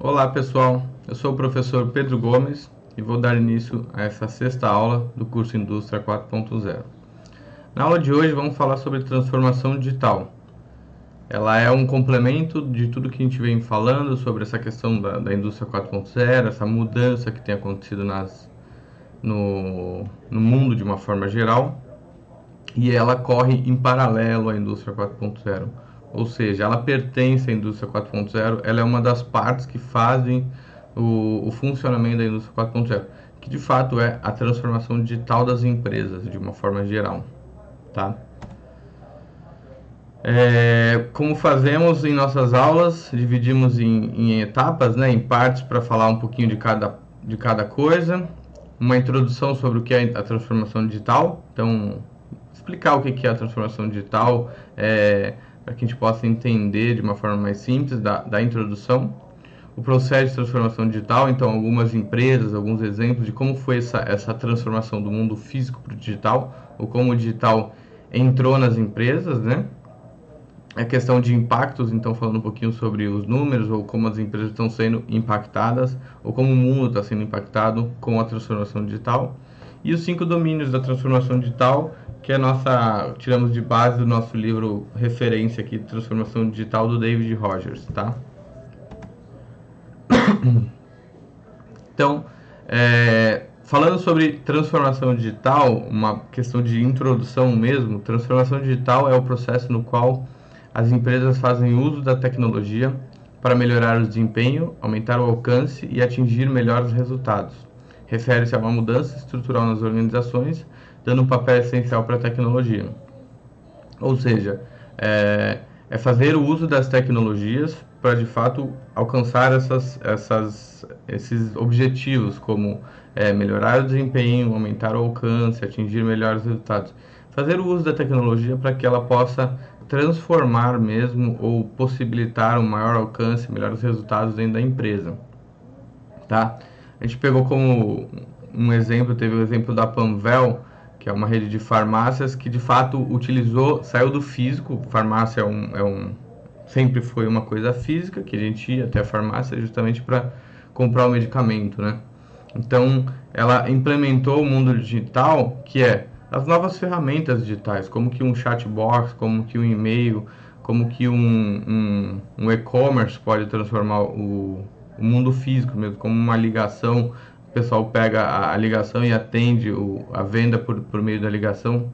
Olá pessoal, eu sou o professor Pedro Gomes e vou dar início a essa sexta aula do curso Indústria 4.0. Na aula de hoje vamos falar sobre transformação digital. Ela é um complemento de tudo que a gente vem falando sobre essa questão da Indústria 4.0, essa mudança que tem acontecido no mundo de uma forma geral, e ela corre em paralelo à Indústria 4.0. Ou seja, ela pertence à indústria 4.0, ela é uma das partes que fazem o funcionamento da indústria 4.0, que de fato é a transformação digital das empresas, de uma forma geral. Tá? Como fazemos em nossas aulas, dividimos em etapas, né, em partes, para falar um pouquinho de cada coisa, uma introdução sobre o que é a transformação digital, então explicar o que é a transformação digital, para que a gente possa entender de uma forma mais simples da introdução. O processo de transformação digital, então algumas empresas, alguns exemplos de como foi essa transformação do mundo físico para o digital, ou como o digital entrou nas empresas, né? A questão de impactos, então falando um pouquinho sobre os números, ou como as empresas estão sendo impactadas, ou como o mundo está sendo impactado com a transformação digital. E os 5 domínios da transformação digital, que tiramos de base do nosso livro referência aqui, Transformação Digital, do David Rogers, tá? Então, falando sobre transformação digital, uma questão de introdução mesmo, transformação digital é o processo no qual as empresas fazem uso da tecnologia para melhorar o desempenho, aumentar o alcance e atingir melhores resultados. Refere-se a uma mudança estrutural nas organizações, dando um papel essencial para a tecnologia. Ou seja, é fazer o uso das tecnologias para, de fato, alcançar esses objetivos, como melhorar o desempenho, aumentar o alcance, atingir melhores resultados. Fazer o uso da tecnologia para que ela possa transformar mesmo ou possibilitar um maior alcance, melhores resultados dentro da empresa. Tá? A gente pegou como um exemplo, teve o exemplo da Panvel, que é uma rede de farmácias que de fato saiu do físico. Farmácia sempre foi uma coisa física, que a gente ia até a farmácia justamente para comprar o medicamento, né? Então, ela implementou o mundo digital, que é as novas ferramentas digitais, como que um chatbot, como que um e-mail, como que um e-commerce pode transformar o mundo físico mesmo, como uma ligação. O pessoal pega a ligação e atende a venda por meio da ligação,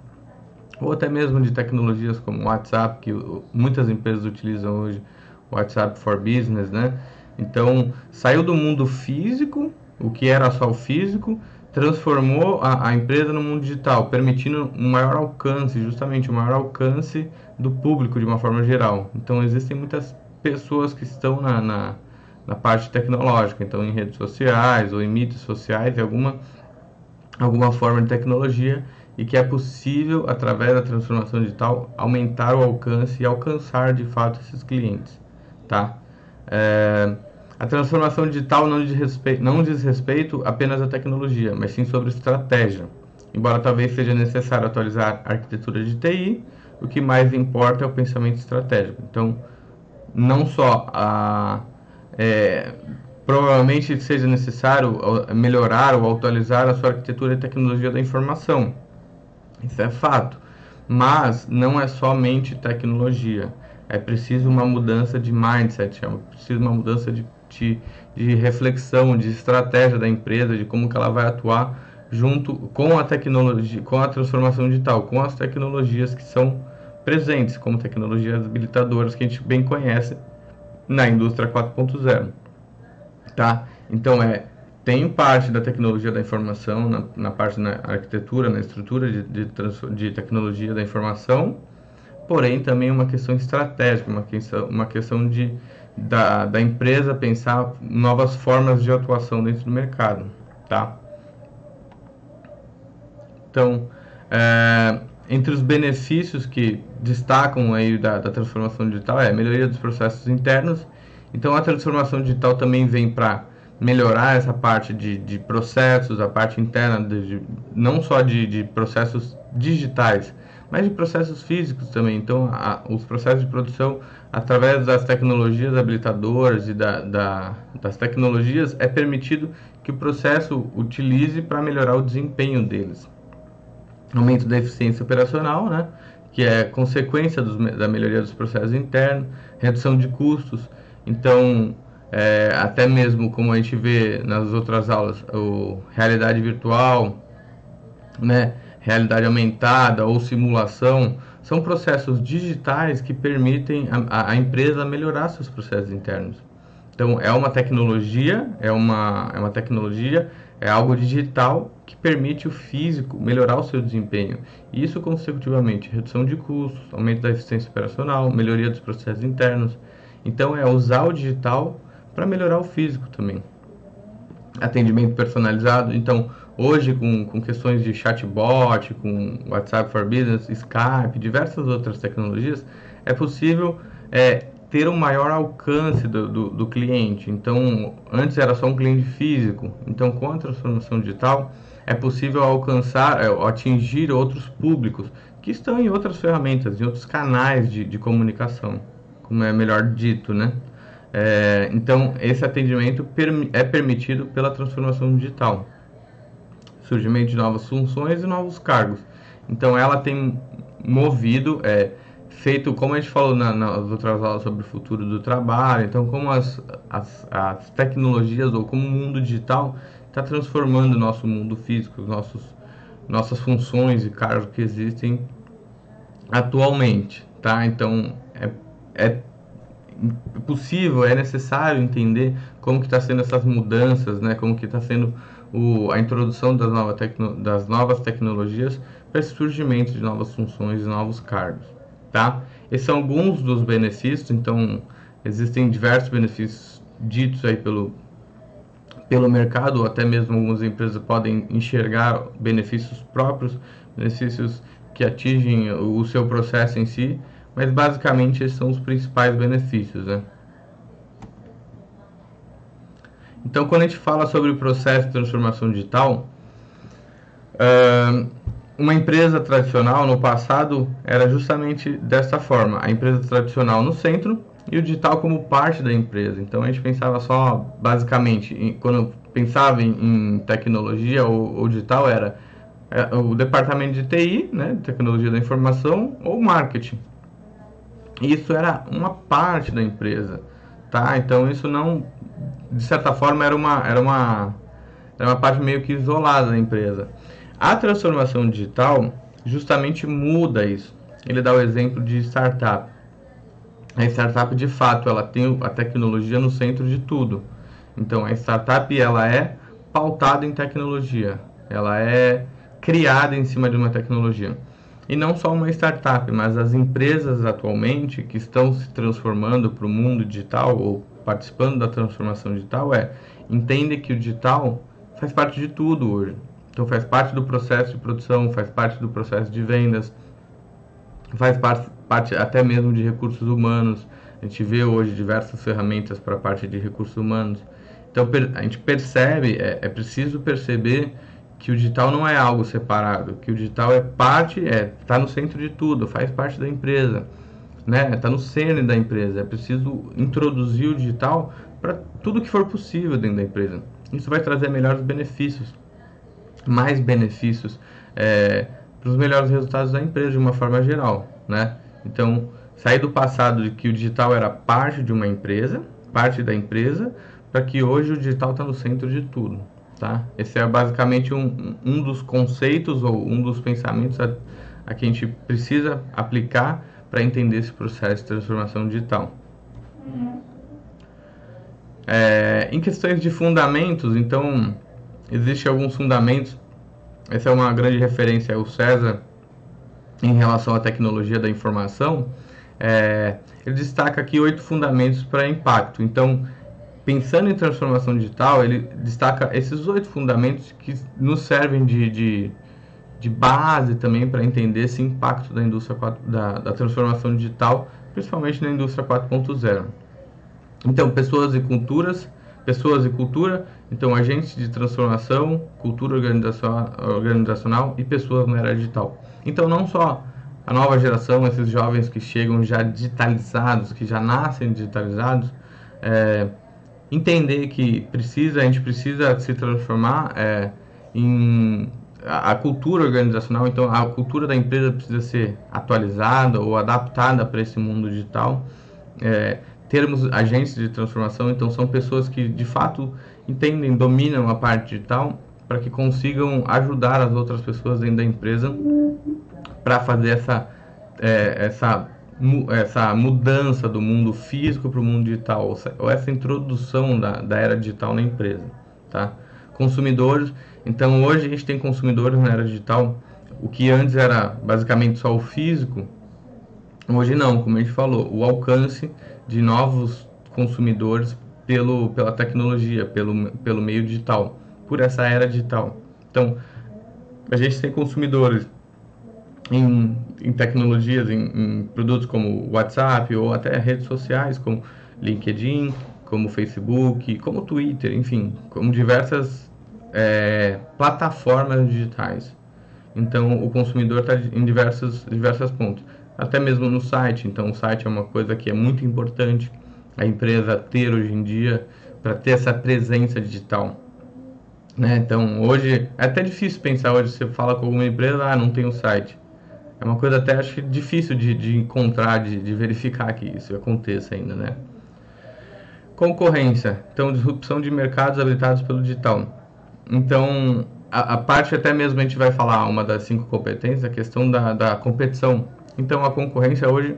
ou até mesmo de tecnologias como o WhatsApp, que muitas empresas utilizam hoje, o WhatsApp for Business, né? Então, saiu do mundo físico, o que era só o físico, transformou a empresa no mundo digital, permitindo um maior alcance, justamente um maior alcance do público de uma forma geral. Então, existem muitas pessoas que estão na parte tecnológica, então em redes sociais ou em mídias sociais, alguma forma de tecnologia, e que é possível, através da transformação digital, aumentar o alcance e alcançar de fato esses clientes. Tá? A transformação digital não diz respeito apenas à tecnologia, mas sim sobre estratégia. Embora talvez seja necessário atualizar a arquitetura de TI, o que mais importa é o pensamento estratégico. Então, não só provavelmente seja necessário melhorar ou atualizar a sua arquitetura e tecnologia da informação. Isso é fato. Mas não é somente tecnologia. É preciso uma mudança de mindset, é preciso uma mudança de reflexão, de estratégia da empresa, de como que ela vai atuar junto com a tecnologia, com a transformação digital, com as tecnologias que são presentes, como tecnologias habilitadoras que a gente bem conhece na indústria 4.0, tá? Então, tem parte da tecnologia da informação, na parte da arquitetura, na estrutura de tecnologia da informação, porém também uma questão estratégica, uma questão da empresa pensar novas formas de atuação dentro do mercado, tá? Então, entre os benefícios que destacam aí da transformação digital a melhoria dos processos internos. Então, a transformação digital também vem para melhorar essa parte de processos, a parte interna, não só de processos digitais, mas de processos físicos também. Então, os processos de produção, através das tecnologias habilitadoras e das tecnologias, é permitido que o processo utilize para melhorar o desempenho deles. Aumento da eficiência operacional, né, que é consequência da melhoria dos processos internos, redução de custos. Então, até mesmo como a gente vê nas outras aulas, realidade virtual, né, realidade aumentada ou simulação, são processos digitais que permitem a empresa melhorar seus processos internos. Então, é uma tecnologia, é algo digital que permite o físico melhorar o seu desempenho. E isso consecutivamente, redução de custos, aumento da eficiência operacional, melhoria dos processos internos. Então, é usar o digital para melhorar o físico também. Atendimento personalizado. Então, hoje, com questões de chatbot, com WhatsApp for Business, Skype, diversas outras tecnologias, é possível ter um maior alcance do cliente. Então, antes era só um cliente físico. Então, com a transformação digital, é possível atingir outros públicos que estão em outras ferramentas, em outros canais de comunicação, como é melhor dito, né? Então, esse atendimento é permitido pela transformação digital. Surgimento de novas funções e novos cargos. Então, ela tem movido, feito, como a gente falou nas outras aulas sobre o futuro do trabalho, então como as tecnologias ou como o mundo digital está transformando o nosso mundo físico, nossas funções e cargos que existem atualmente, tá? Então, é possível, é necessário entender como que está sendo essas mudanças, né? Como que está sendo a introdução das novas tecnologias para esse surgimento de novas funções e novos cargos, tá? Esses são alguns dos benefícios. Então, existem diversos benefícios ditos aí pelo mercado, ou até mesmo algumas empresas podem enxergar benefícios próprios, benefícios que atingem o seu processo em si, mas basicamente esses são os principais benefícios, né? Então, quando a gente fala sobre o processo de transformação digital, uma empresa tradicional no passado era justamente dessa forma: a empresa tradicional no centro e o digital como parte da empresa. Então, a gente pensava só, basicamente, quando pensava em tecnologia ou digital, era o departamento de TI, né, tecnologia da informação, ou marketing. Isso era uma parte da empresa, tá? Então, isso não, de certa forma, era uma parte meio que isolada da empresa. A transformação digital justamente muda isso. Ele dá o exemplo de startup. A startup, de fato, ela tem a tecnologia no centro de tudo. Então, a startup, ela é pautada em tecnologia. Ela é criada em cima de uma tecnologia. E não só uma startup, mas as empresas atualmente que estão se transformando para o mundo digital ou participando da transformação digital entendem que o digital faz parte de tudo hoje. Então, faz parte do processo de produção, faz parte do processo de vendas, faz parte até mesmo de recursos humanos. A gente vê hoje diversas ferramentas para a parte de recursos humanos. Então, a gente percebe, é preciso perceber que o digital não é algo separado, que o digital está no centro de tudo, faz parte da empresa, né? Está no cerne da empresa. É preciso introduzir o digital para tudo que for possível dentro da empresa. Isso vai trazer melhores benefícios, mais benefícios, para os melhores resultados da empresa de uma forma geral, né? Então, sair do passado de que o digital era parte de uma empresa, parte da empresa, para que hoje o digital está no centro de tudo. Tá? Esse é basicamente um dos conceitos ou um dos pensamentos a que a gente precisa aplicar para entender esse processo de transformação digital. Em questões de fundamentos, então, existem alguns fundamentos. Essa é uma grande referência ao César em relação à tecnologia da informação. Ele destaca aqui 8 fundamentos para impacto. Então, pensando em transformação digital, ele destaca esses 8 fundamentos que nos servem de base também para entender esse impacto da indústria da transformação digital, principalmente na indústria 4.0. Então, pessoas e cultura, então agentes de transformação, cultura organizacional e pessoas na era digital. Então, não só a nova geração, esses jovens que chegam já digitalizados, que já nascem digitalizados, entender que a gente precisa se transformar em a cultura organizacional, então a cultura da empresa precisa ser atualizada ou adaptada para esse mundo digital. Termos agentes de transformação, então são pessoas que de fato entendem, dominam a parte digital para que consigam ajudar as outras pessoas dentro da empresa para fazer essa mudança do mundo físico para o mundo digital, ou essa introdução da era digital na empresa, tá? Consumidores, então hoje a gente tem consumidores na era digital, o que antes era basicamente só o físico, hoje não, como a gente falou, o alcance de novos consumidores pela tecnologia, pelo meio digital, por essa era digital. Então, a gente tem consumidores em tecnologias, em produtos como WhatsApp ou até redes sociais como LinkedIn, como Facebook, como Twitter, enfim, como diversas plataformas digitais. Então, o consumidor está em diversos pontos, até mesmo no site. Então, o site é uma coisa que é muito importante a empresa ter hoje em dia para ter essa presença digital, né? Então, hoje é até difícil pensar, hoje você fala com alguma empresa, não tem um site. É uma coisa até acho difícil de encontrar, de verificar que isso aconteça ainda, né? Concorrência, então disrupção de mercados habilitados pelo digital. Então, a parte até mesmo a gente vai falar, uma das 5 competências, a questão da competição. Então, a concorrência hoje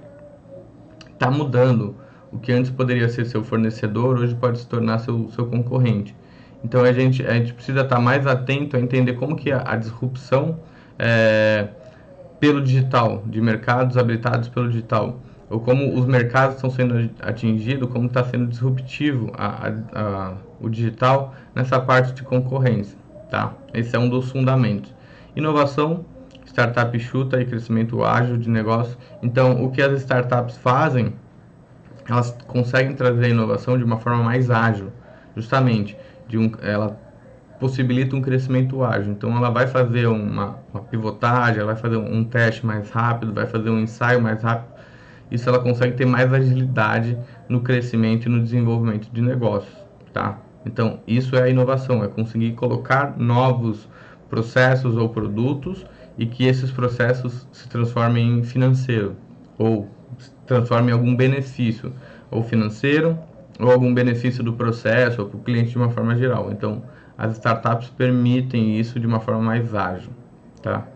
está mudando. O que antes poderia ser seu fornecedor, hoje pode se tornar seu concorrente. Então, a gente precisa estar mais atento a entender como que a disrupção pelo digital, de mercados habilitados pelo digital, ou como os mercados estão sendo atingidos, como está sendo disruptivo o digital nessa parte de concorrência, tá? Esse é um dos fundamentos. Inovação, startup enxuta e crescimento ágil de negócio. Então, o que as startups fazem, elas conseguem trazer a inovação de uma forma mais ágil, justamente, ela possibilita um crescimento ágil. Então, ela vai fazer uma pivotagem, ela vai fazer um teste mais rápido, vai fazer um ensaio mais rápido. Isso ela consegue ter mais agilidade no crescimento e no desenvolvimento de negócios, tá? Então, isso é a inovação, é conseguir colocar novos processos ou produtos e que esses processos se transformem em financeiro, ou se transformem em algum benefício, ou financeiro, ou algum benefício do processo, ou para o cliente de uma forma geral. Então, as startups permitem isso de uma forma mais ágil, tá?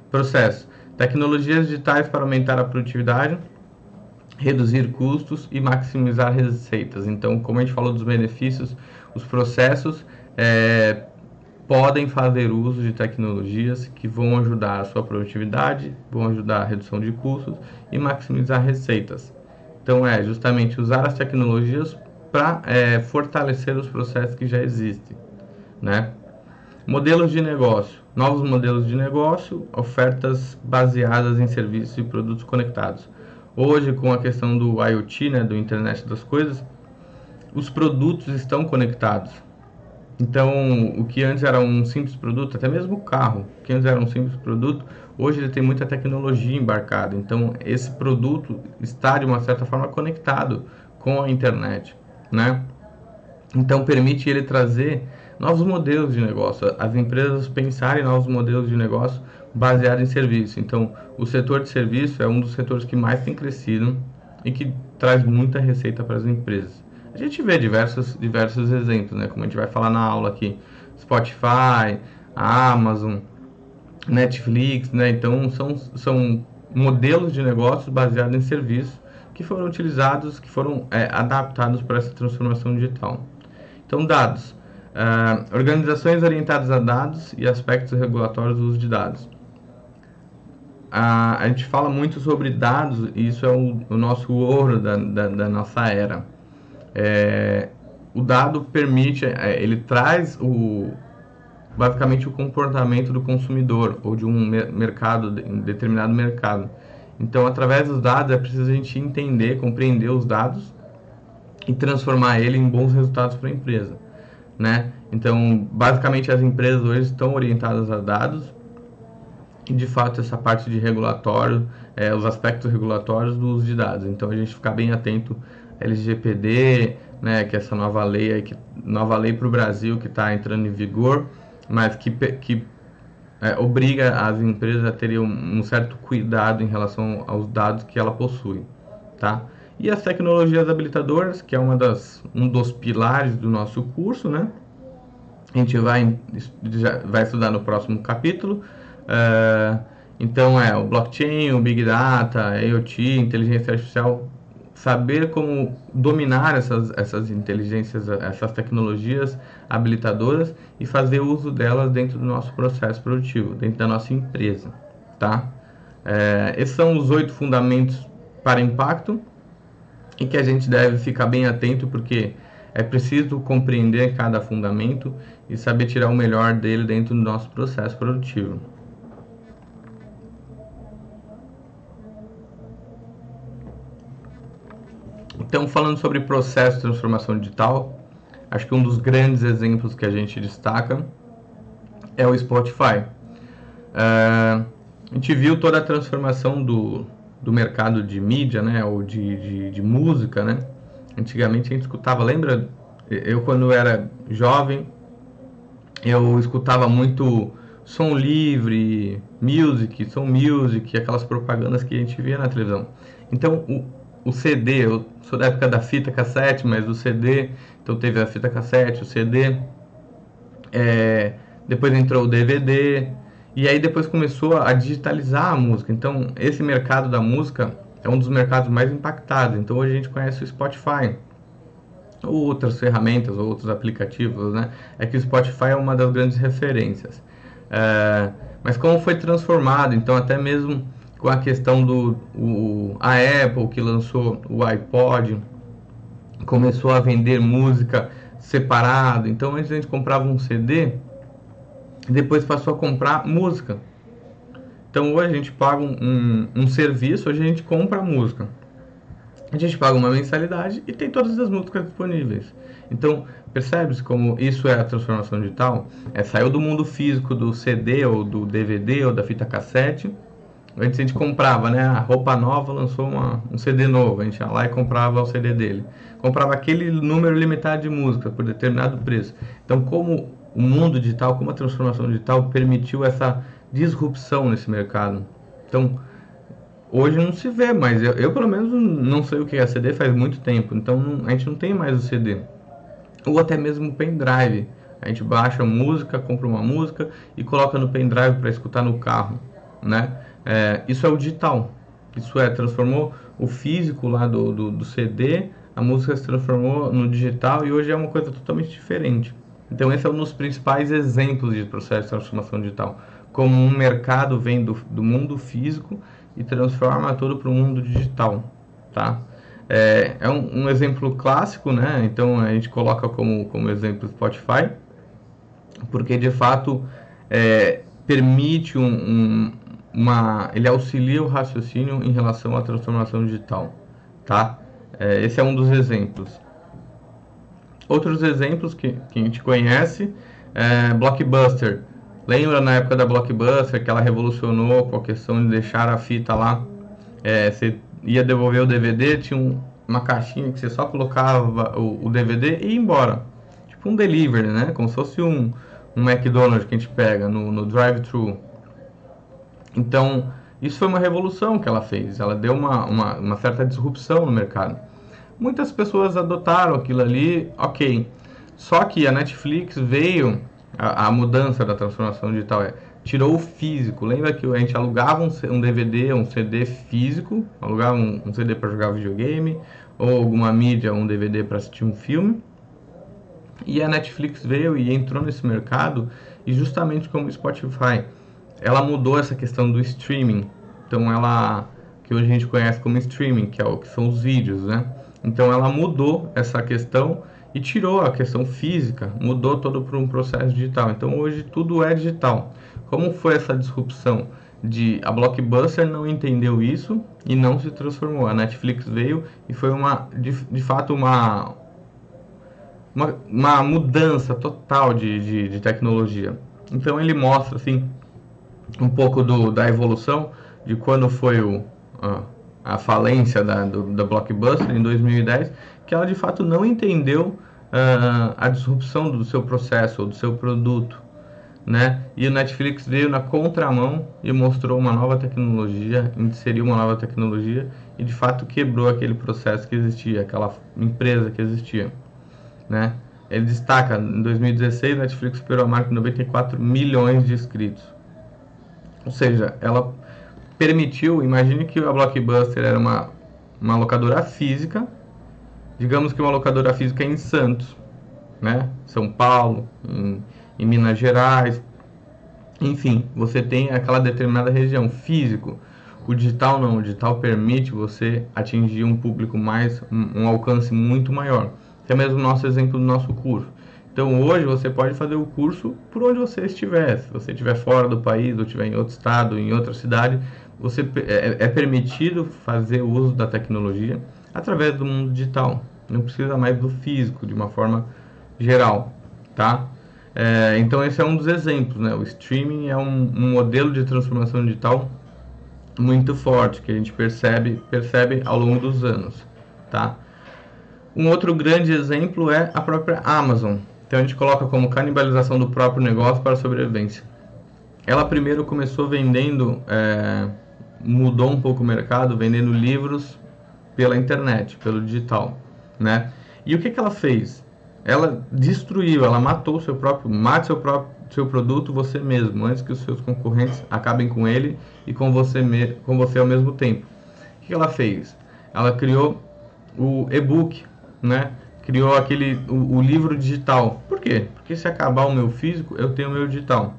Processo. Tecnologias digitais para aumentar a produtividade, reduzir custos e maximizar receitas. Então, como a gente falou dos benefícios, os processos podem fazer uso de tecnologias que vão ajudar a sua produtividade, vão ajudar a redução de custos e maximizar receitas. Então, justamente usar as tecnologias para fortalecer os processos que já existem, né? Modelos de negócio, novos modelos de negócio, ofertas baseadas em serviços e produtos conectados. Hoje, com a questão do IoT, né, do Internet das Coisas, os produtos estão conectados. Então, o que antes era um simples produto, até mesmo o carro, que antes era um simples produto, hoje ele tem muita tecnologia embarcada. Então, esse produto está, de uma certa forma, conectado com a internet, né? Então, permite ele trazer novos modelos de negócio, as empresas pensarem em novos modelos de negócio baseados em serviço. Então, o setor de serviço é um dos setores que mais tem crescido e que traz muita receita para as empresas. A gente vê diversos exemplos, né? Como a gente vai falar na aula aqui, Spotify, Amazon, Netflix, né? Então, são modelos de negócios baseados em serviços que foram utilizados, que foram adaptados para essa transformação digital. Então, dados. Organizações orientadas a dados e aspectos regulatórios do uso de dados. A gente fala muito sobre dados e isso é o nosso ouro da nossa era. O dado permite, ele traz basicamente o comportamento do consumidor ou de um determinado mercado. Então, através dos dados, é preciso a gente entender, compreender os dados e transformar ele em bons resultados para a empresa, né? Então, basicamente, as empresas hoje estão orientadas a dados e, de fato, essa parte de regulatório os aspectos regulatórios do uso de dados. Então a gente ficar bem atento à LGPD, né, que é essa nova lei aí, nova lei para o Brasil que está entrando em vigor, mas que obriga as empresas a terem um certo cuidado em relação aos dados que ela possui, tá? E as tecnologias habilitadoras, que é um dos pilares do nosso curso, né? A gente vai estudar no próximo capítulo. Então, o blockchain, o Big Data, a IoT, inteligência artificial, saber como dominar essas inteligências, essas tecnologias habilitadoras e fazer uso delas dentro do nosso processo produtivo, dentro da nossa empresa, tá? Esses são os 8 fundamentos para impacto e que a gente deve ficar bem atento, porque é preciso compreender cada fundamento e saber tirar o melhor dele dentro do nosso processo produtivo. Então, falando sobre processo de transformação digital, acho que um dos grandes exemplos que a gente destaca é o Spotify. A gente viu toda a transformação do mercado de mídia, né, ou de música, né? Antigamente a gente escutava, lembra? Eu quando era jovem, eu escutava muito som livre, som music, aquelas propagandas que a gente via na televisão. Então o CD, eu sou da época da fita cassete, mas o CD, então teve a fita cassete, o CD, depois entrou o DVD, e aí depois começou a digitalizar a música. Então esse mercado da música é um dos mercados mais impactados. Então hoje a gente conhece o Spotify, ou outras ferramentas, ou outros aplicativos, né? É que o Spotify é uma das grandes referências. Mas como foi transformado, então até mesmo com a questão a Apple, que lançou o iPod, começou a vender música separado. Então antes a gente comprava um CD, depois passou a comprar música. Então hoje a gente paga um serviço, hoje a gente compra a música. A gente paga uma mensalidade e tem todas as músicas disponíveis. Então, percebe-se como isso é a transformação digital? Saiu do mundo físico, do CD ou do DVD ou da fita cassete. Antes a gente comprava, né? A roupa nova lançou um CD novo, a gente ia lá e comprava o CD dele. Comprava aquele número limitado de música por determinado preço. Então, como o mundo digital, como a transformação digital permitiu essa disrupção nesse mercado. Então, hoje não se vê mais, eu pelo menos não sei o que é CD faz muito tempo, então a gente não tem mais o CD. Ou até mesmo o pendrive. A gente baixa música, compra uma música e coloca no pendrive para escutar no carro, né? Isso é o digital. Isso transformou o físico lá do CD, a música se transformou no digital e hoje é uma coisa totalmente diferente. Então esse é um dos principais exemplos de processo de transformação digital. Como um mercado vem do mundo físico e transforma tudo para o mundo digital, tá? É um exemplo clássico, né? Então a gente coloca como exemplo Spotify, porque de fato permite ele auxilia o raciocínio em relação à transformação digital, tá? Esse é um dos exemplos. Outros exemplos que a gente conhece Blockbuster. Lembra na época da Blockbuster que ela revolucionou com a questão de deixar a fita lá? Você ia devolver o DVD, tinha uma caixinha que você só colocava o DVD e ia embora. Tipo um delivery, né? Como se fosse um McDonald's que a gente pega no drive-thru. Então, isso foi uma revolução que ela fez. Ela deu uma certa disrupção no mercado. Muitas pessoas adotaram aquilo ali, ok. Só que a Netflix veio, a mudança da transformação digital tirou o físico. Lembra que a gente alugava um DVD, um CD físico, alugava um CD para jogar videogame, ou alguma mídia, um DVD para assistir um filme. E a Netflix veio e entrou nesse mercado, e justamente como o Spotify, ela mudou essa questão do streaming. Então que hoje a gente conhece como streaming, que são os vídeos, né? Então ela mudou essa questão e tirou a questão física, mudou todo para um processo digital. Então hoje tudo é digital. Como foi essa disrupção? A Blockbuster não entendeu isso e não se transformou. A Netflix veio e foi de fato uma mudança total de tecnologia. Então ele mostra assim um pouco da evolução de quando foi a falência da Blockbuster em 2010, que ela de fato não entendeu a disrupção do seu processo ou do seu produto, né? E o Netflix veio na contramão e mostrou uma nova tecnologia, inseriu uma nova tecnologia e de fato quebrou aquele processo que existia, aquela empresa que existia, né? Ele destaca, em 2016, a Netflix superou a marca de 94 milhões de inscritos. Ou seja, ela permitiu, imagine que a Blockbuster era uma locadora física, digamos que uma locadora física em Santos, né? São Paulo, em Minas Gerais, enfim, você tem aquela determinada região físico. O digital não, o digital permite você atingir um público mais, um alcance muito maior. Até mesmo o nosso exemplo do nosso curso. Então hoje você pode fazer o curso por onde você estiver. Se você estiver fora do país ou estiver em outro estado, em outra cidade, você é permitido fazer o uso da tecnologia através do mundo digital. Não precisa mais do físico de uma forma geral, tá? Então esse é um dos exemplos, né? O streaming é um modelo de transformação digital muito forte que a gente percebe ao longo dos anos, tá? Um outro grande exemplo é a própria Amazon. Então a gente coloca como canibalização do próprio negócio para a sobrevivência. Ela primeiro começou vendendo, mudou um pouco o mercado, vendendo livros pela internet, pelo digital, né? E o que ela fez? Ela destruiu, ela matou o seu próprio, mate seu produto você mesmo, antes que os seus concorrentes acabem com ele e com você ao mesmo tempo. O que ela fez? Ela criou o e-book, né? Criou o livro digital. Por quê? Porque se acabar o meu físico, eu tenho o meu digital.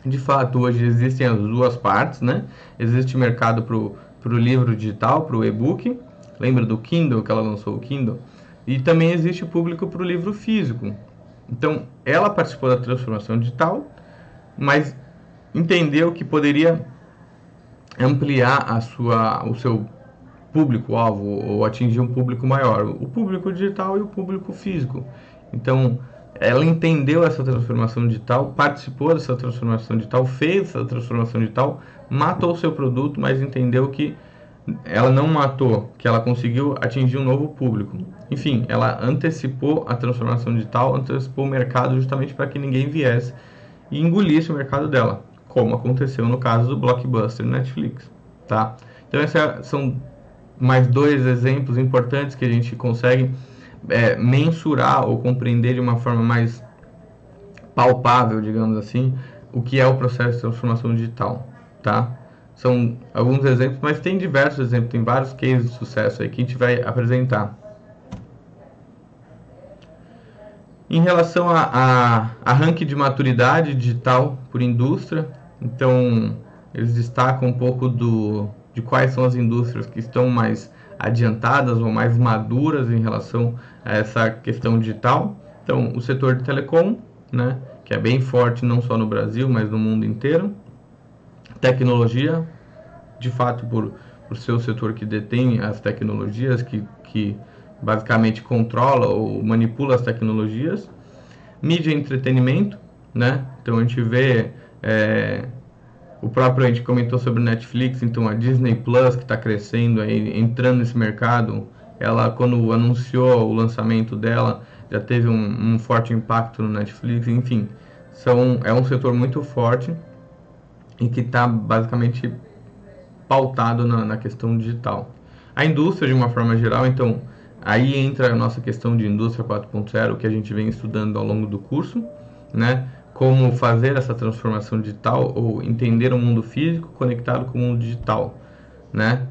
De fato, hoje existem as duas partes, né? Existe mercado para o livro digital, para o e-book. Lembra do Kindle, que ela lançou o Kindle? E também existe público para o livro físico. Então, ela participou da transformação digital, mas entendeu que poderia ampliar o seu público-alvo ou atingir um público maior, o público digital e o público físico. Então, ela entendeu essa transformação digital, participou dessa transformação digital, fez essa transformação digital, matou o seu produto, mas entendeu que ela não matou, que ela conseguiu atingir um novo público. Enfim, ela antecipou a transformação digital, antecipou o mercado justamente para que ninguém viesse e engolisse o mercado dela, como aconteceu no caso do Blockbuster Netflix, tá? Então esses são mais dois exemplos importantes que a gente consegue mensurar ou compreender de uma forma mais palpável, digamos assim, o que é o processo de transformação digital, tá? São alguns exemplos, mas tem diversos exemplos, tem vários cases de sucesso aí que a gente vai apresentar. Em relação a ranking de maturidade digital por indústria, então eles destacam um pouco de quais são as indústrias que estão mais adiantadas ou mais maduras em relação a essa questão digital. Então, o setor de telecom, né, que é bem forte não só no Brasil, mas no mundo inteiro. Tecnologia, de fato, por ser o setor que detém as tecnologias, que basicamente controla ou manipula as tecnologias. Mídia e entretenimento, né? Então a gente vê a gente comentou sobre Netflix, então a Disney Plus, que está crescendo aí, entrando nesse mercado, ela quando anunciou o lançamento dela, já teve um forte impacto no Netflix, enfim, é um setor muito forte e que está basicamente pautado na questão digital. A indústria, de uma forma geral, então, aí entra a nossa questão de indústria 4.0, que a gente vem estudando ao longo do curso, né? Como fazer essa transformação digital ou entender o mundo físico conectado com o mundo digital, né?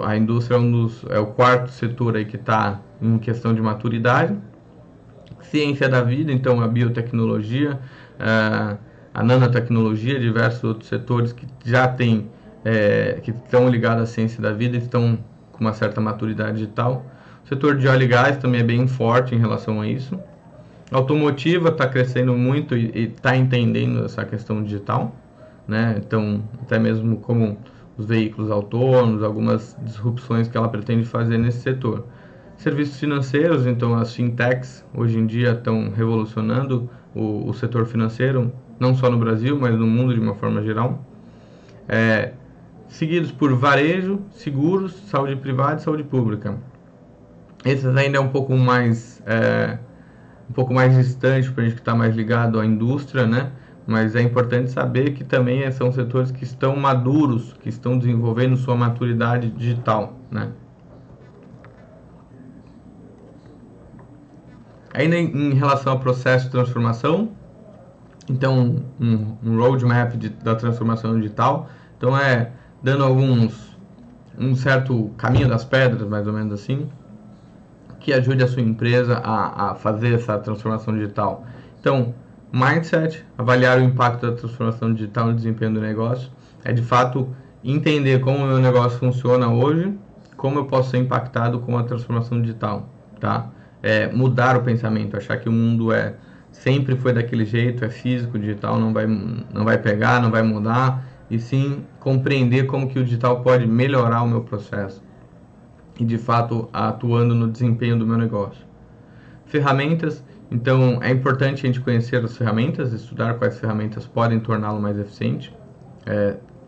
A indústria é o quarto setor aí que está em questão de maturidade. Ciência da vida, então a biotecnologia, a nanotecnologia, diversos outros setores que já têm, que estão ligados à ciência da vida, estão com uma certa maturidade digital. O setor de óleo e gás também é bem forte em relação a isso. A automotiva está crescendo muito e está entendendo essa questão digital, né? Então, até mesmo como os veículos autônomos, algumas disrupções que ela pretende fazer nesse setor. Serviços financeiros, então as fintechs hoje em dia estão revolucionando o setor financeiro, não só no Brasil, mas no mundo de uma forma geral. seguidos por varejo, seguros, saúde privada e saúde pública. Esses ainda é um pouco mais distante para a gente que está mais ligado à indústria, né? Mas é importante saber que também são setores que estão maduros, que estão desenvolvendo sua maturidade digital, né? Ainda em relação ao processo de transformação, então um roadmap da transformação digital, então dando um certo caminho das pedras, mais ou menos assim, que ajude a sua empresa a fazer essa transformação digital. Então, mindset, avaliar o impacto da transformação digital no desempenho do negócio, é de fato entender como o meu negócio funciona hoje, como eu posso ser impactado com a transformação digital, tá? Mudar o pensamento, achar que o mundo sempre foi daquele jeito, é físico, digital não vai pegar, não vai mudar, e sim compreender como que o digital pode melhorar o meu processo e de fato atuando no desempenho do meu negócio. Ferramentas, então é importante a gente conhecer as ferramentas, estudar quais ferramentas podem torná-lo mais eficiente,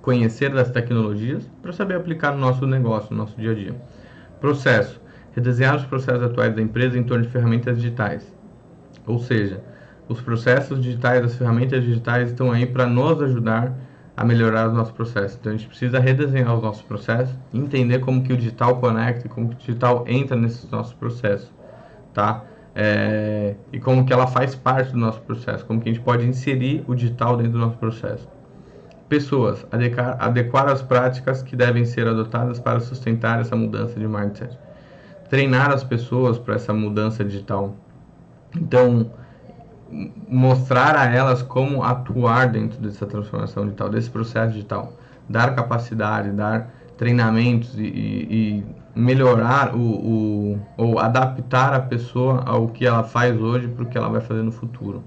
conhecer das tecnologias para saber aplicar no nosso negócio, no nosso dia a dia. Processo, redesenhar os processos atuais da empresa em torno de ferramentas digitais, ou seja, os processos digitais, as ferramentas digitais estão aí para nos ajudar a melhorar os nossos processos. Então a gente precisa redesenhar os nossos processos, entender como que o digital conecta, como que o digital entra nesses nossos processos, tá? E como que ela faz parte do nosso processo, como que a gente pode inserir o digital dentro do nosso processo. Pessoas, adequar as práticas que devem ser adotadas para sustentar essa mudança de mindset. Treinar as pessoas para essa mudança digital. Então, mostrar a elas como atuar dentro dessa transformação digital, desse processo digital, dar capacidade, dar treinamentos e melhorar ou adaptar a pessoa ao que ela faz hoje para o que ela vai fazer no futuro,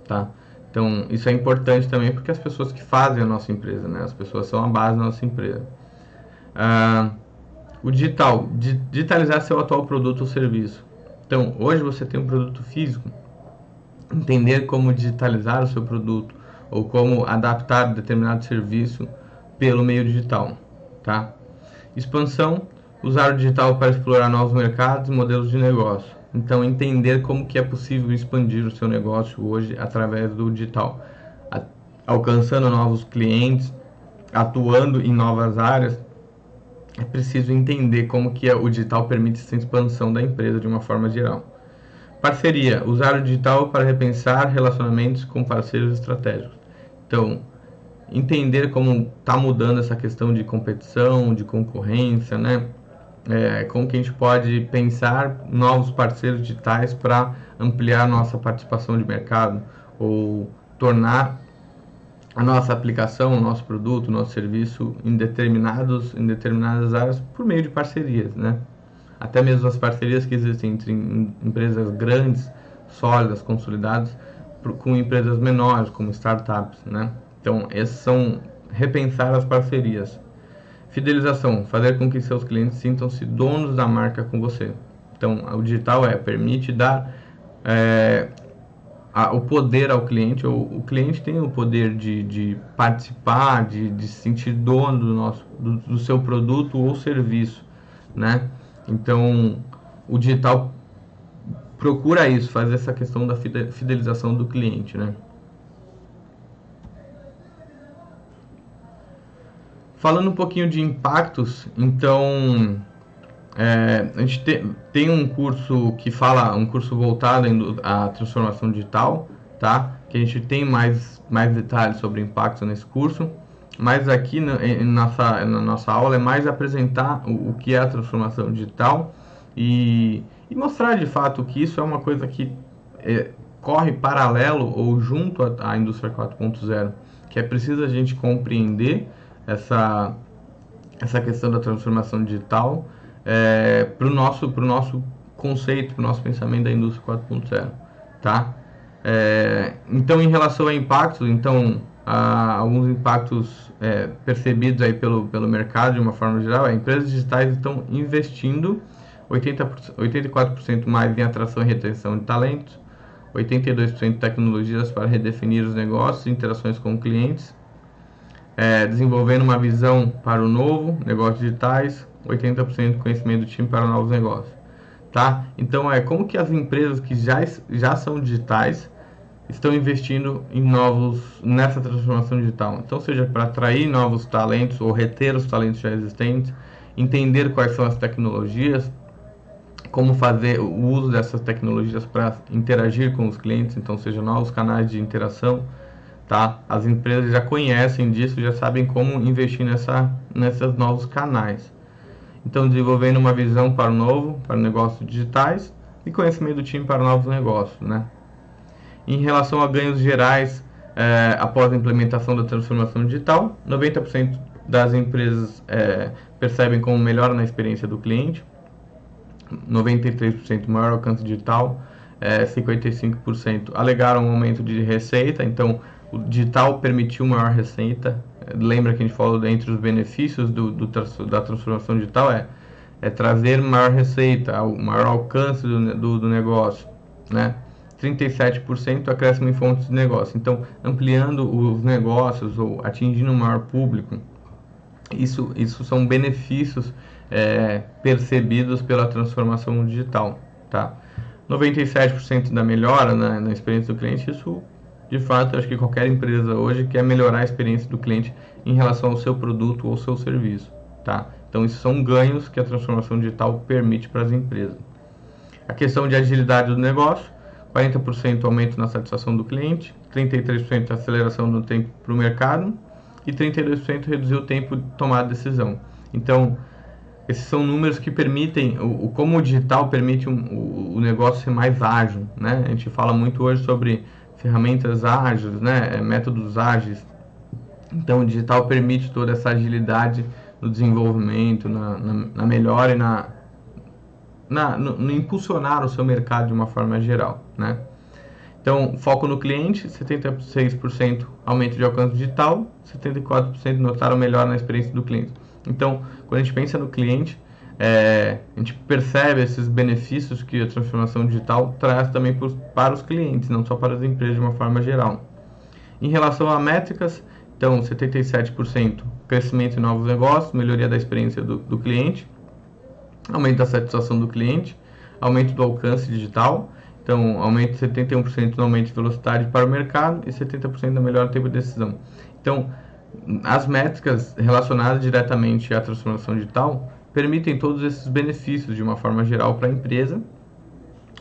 tá? Então isso é importante também porque as pessoas que fazem a nossa empresa, né? As pessoas são a base da nossa empresa. O digital, digitalizar seu atual produto ou serviço. Então hoje você tem um produto físico, entender como digitalizar o seu produto ou como adaptar determinado serviço pelo meio digital, tá? Expansão, usar o digital para explorar novos mercados e modelos de negócio. Então, entender como que é possível expandir o seu negócio hoje através do digital, alcançando novos clientes, atuando em novas áreas. É preciso entender como que o digital permite essa expansão da empresa de uma forma geral. Parceria, usar o digital para repensar relacionamentos com parceiros estratégicos. Então, entender como está mudando essa questão de competição, de concorrência, né? Como que a gente pode pensar novos parceiros digitais para ampliar nossa participação de mercado ou tornar a nossa aplicação, o nosso produto, o nosso serviço em determinadas áreas por meio de parcerias, né? Até mesmo as parcerias que existem entre empresas grandes, sólidas, consolidadas, com empresas menores, como startups, né? Então, esses são repensar as parcerias. Fidelização, fazer com que seus clientes sintam-se donos da marca com você. Então, o digital permite dar o poder ao cliente, ou o cliente tem o poder de participar, de se sentir dono do seu produto ou serviço, né? Então, o digital procura isso, fazer essa questão da fidelização do cliente, né? Falando um pouquinho de impactos, então a gente tem um curso que fala, um curso voltado à transformação digital, tá? Que a gente tem mais detalhes sobre impactos nesse curso, mas aqui na nossa aula é mais apresentar o que é a transformação digital e mostrar de fato que isso é uma coisa que corre paralelo ou junto à indústria 4.0, que é preciso a gente compreender essa questão da transformação digital para o nosso conceito, para o nosso pensamento da indústria 4.0, tá? Então, em relação a impactos, então, alguns impactos percebidos aí pelo mercado de uma forma geral, empresas digitais estão investindo 84% mais em atração e retenção de talentos, 82% em tecnologias para redefinir os negócios e interações com clientes, desenvolvendo uma visão para o novo, negócios digitais, 80% conhecimento do time para novos negócios. Tá? Então, como que as empresas que já são digitais estão investindo nessa transformação digital. Então, seja para atrair novos talentos ou reter os talentos já existentes, entender quais são as tecnologias, como fazer o uso dessas tecnologias para interagir com os clientes, então, seja novos canais de interação, tá? As empresas já conhecem disso, já sabem como investir nesses novos canais. Então, desenvolvendo uma visão para o novo, para negócios digitais e conhecimento do time para novos negócios, né? Em relação a ganhos gerais, após a implementação da transformação digital, 90% das empresas percebem como melhora na experiência do cliente, 93% maior alcance digital, 55% alegaram um aumento de receita, então o digital permitiu maior receita. Lembra que a gente falou entre os benefícios da transformação digital é trazer maior receita, maior alcance do negócio, né? 37% acréscimo em fontes de negócio. Então, ampliando os negócios ou atingindo um maior público, isso são benefícios percebidos pela transformação digital, tá? 97% da melhora na experiência do cliente, isso, de fato, acho que qualquer empresa hoje quer melhorar a experiência do cliente em relação ao seu produto ou seu serviço, tá? Então, isso são ganhos que a transformação digital permite para as empresas. A questão de agilidade do negócio, 40% aumento na satisfação do cliente, 33% aceleração do tempo para o mercado e 32% reduzir o tempo de tomar decisão. Então, esses são números que permitem, como o digital permite o negócio ser mais ágil, né? A gente fala muito hoje sobre ferramentas ágeis, né? Métodos ágeis. Então, o digital permite toda essa agilidade no desenvolvimento, na melhora e no impulsionar o seu mercado de uma forma geral, né? Então, foco no cliente, 76% aumento de alcance digital, 74% notaram melhor na experiência do cliente. Então, quando a gente pensa no cliente, a gente percebe esses benefícios que a transformação digital traz também para os clientes, não só para as empresas de uma forma geral. Em relação a métricas, então, 77% crescimento em novos negócios, melhoria da experiência do cliente, aumento da satisfação do cliente, aumento do alcance digital, então aumento de 71% no aumento de velocidade para o mercado e 70% da melhora do tempo de decisão. Então, as métricas relacionadas diretamente à transformação digital permitem todos esses benefícios de uma forma geral para a empresa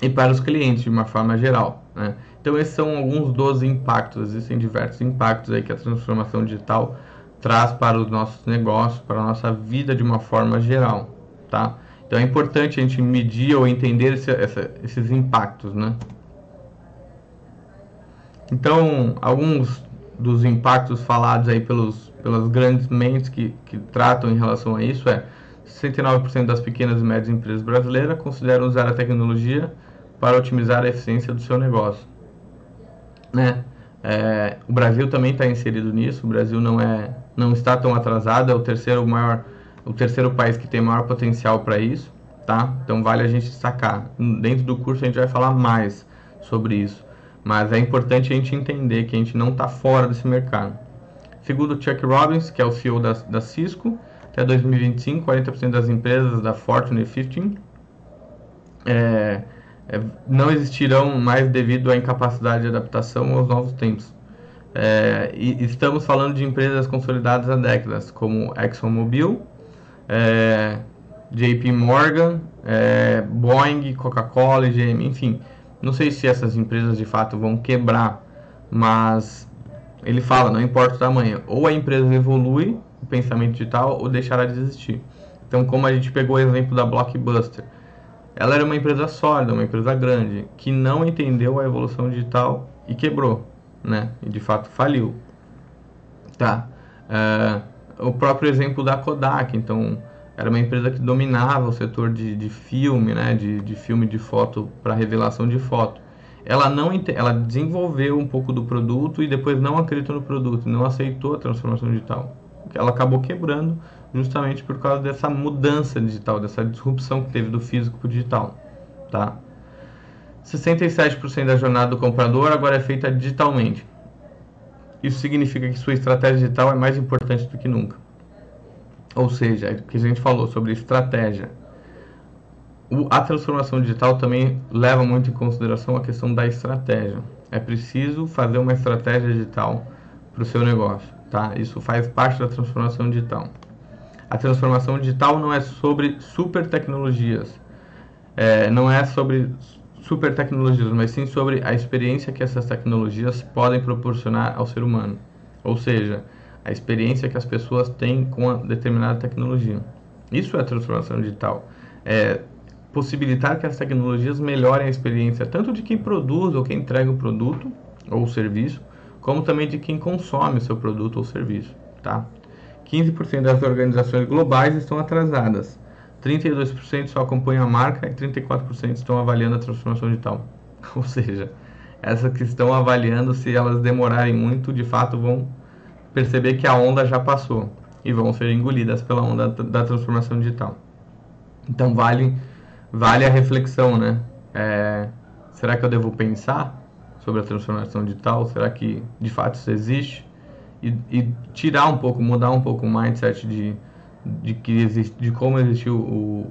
e para os clientes de uma forma geral, né? Então, esses são alguns dos impactos, existem diversos impactos aí que a transformação digital traz para os nossos negócios, para a nossa vida de uma forma geral, tá? Então é importante a gente medir ou entender esses impactos, né? Então, alguns dos impactos falados aí pelas grandes mentes que tratam em relação a isso 69% das pequenas e médias empresas brasileiras consideram usar a tecnologia para otimizar a eficiência do seu negócio, né? O Brasil também está inserido nisso. O Brasil não está tão atrasado, é o terceiro país que tem maior potencial para isso, tá? Então vale a gente destacar. Dentro do curso a gente vai falar mais sobre isso, mas é importante a gente entender que a gente não está fora desse mercado. Segundo Chuck Robbins, que é o CEO da Cisco, até 2025, 40% das empresas da Fortune 50 não existirão mais devido à incapacidade de adaptação aos novos tempos. E estamos falando de empresas consolidadas há décadas, como ExxonMobil, JP Morgan, Boeing, Coca-Cola, GM, enfim. Não sei se essas empresas de fato vão quebrar, mas ele fala, não importa o tamanho, ou a empresa evolui o pensamento digital ou deixará de existir. Então, como a gente pegou o exemplo da Blockbuster, ela era uma empresa sólida, uma empresa grande, que não entendeu a evolução digital e quebrou, né? E de fato faliu, tá? O próprio exemplo da Kodak, então era uma empresa que dominava o setor de filme, né? De filme de foto para revelação de foto. Ela desenvolveu um pouco do produto e depois não acreditou no produto, não aceitou a transformação digital. Ela acabou quebrando justamente por causa dessa mudança digital, dessa disrupção que teve do físico para o digital, tá? 67% da jornada do comprador agora é feita digitalmente. isso significa que sua estratégia digital é mais importante do que nunca. Ou seja, é o que a gente falou sobre estratégia. A transformação digital também leva muito em consideração a questão da estratégia. É preciso fazer uma estratégia digital para o seu negócio, tá? Isso faz parte da transformação digital. A transformação digital não é sobre super tecnologias, não é sobre super tecnologias, mas sim sobre a experiência que essas tecnologias podem proporcionar ao ser humano. Ou seja, a experiência que as pessoas têm com a determinada tecnologia. Isso é transformação digital. É possibilitar que as tecnologias melhorem a experiência tanto de quem produz ou quem entrega o produto ou o serviço, como também de quem consome o seu produto ou serviço, tá? 15% das organizações globais estão atrasadas, 32% só acompanham a marca e 34% estão avaliando a transformação digital. Ou seja, essas que estão avaliando, se elas demorarem muito, de fato vão perceber que a onda já passou e vão ser engolidas pela onda da transformação digital. Então vale a reflexão, né? Será que eu devo pensar sobre a transformação digital? Será que de fato isso existe? E tirar um pouco, mudar um pouco o mindset de como existiu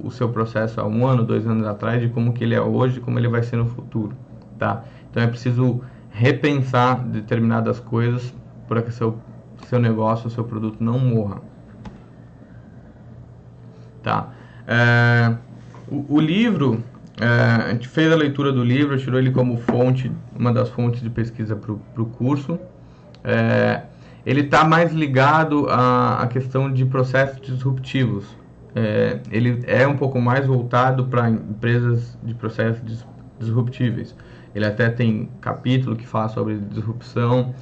o seu processo há 1 ano, 2 anos atrás, de como que ele é hoje, como ele vai ser no futuro, tá? Então é preciso repensar determinadas coisas para que seu negócio, o seu produto não morra, tá? O livro, a gente fez a leitura do livro, tirou ele como fonte, uma das fontes de pesquisa para o curso. Ele está mais ligado à questão de processos disruptivos. Ele é um pouco mais voltado para empresas de processos disruptíveis. Ele até tem capítulo que fala sobre disrupção.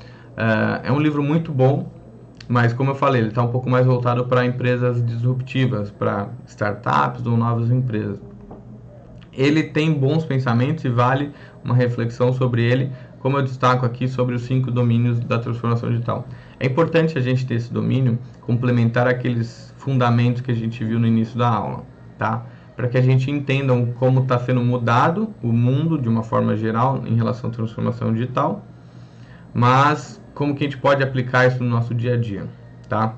É um livro muito bom, mas como eu falei, ele está um pouco mais voltado para empresas disruptivas, para startups ou novas empresas. Ele tem bons pensamentos e vale uma reflexão sobre ele, como eu destaco aqui sobre os 5 domínios da transformação digital. É importante a gente ter esse domínio, complementar aqueles fundamentos que a gente viu no início da aula, tá? Para que a gente entenda como está sendo mudado o mundo de uma forma geral em relação à transformação digital, mas como que a gente pode aplicar isso no nosso dia a dia, tá?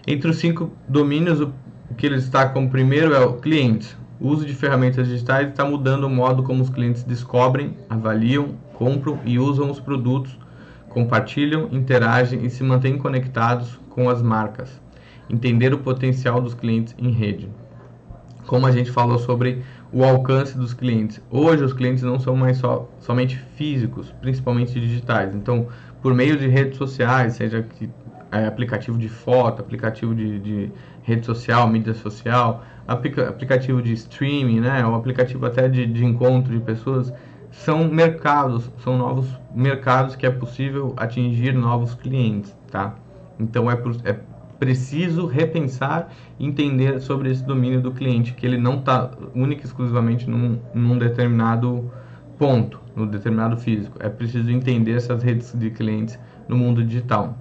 Entre os 5 domínios, o que eles destacam como primeiro é o cliente. O uso de ferramentas digitais está mudando o modo como os clientes descobrem, avaliam, compram e usam os produtos, compartilham, interagem e se mantêm conectados com as marcas. Entender o potencial dos clientes em rede. Como a gente falou sobre o alcance dos clientes. Hoje os clientes não são mais somente físicos, principalmente digitais. Então, por meio de redes sociais, seja que aplicativo de foto, aplicativo de rede social, mídia social, aplicativo de streaming, né, ou aplicativo até de encontro de pessoas, são mercados, são novos mercados que é possível atingir novos clientes, tá? Então é preciso repensar e entender sobre esse domínio do cliente, que ele não está único e exclusivamente num determinado ponto, no determinado físico. É preciso entender essas redes de clientes no mundo digital.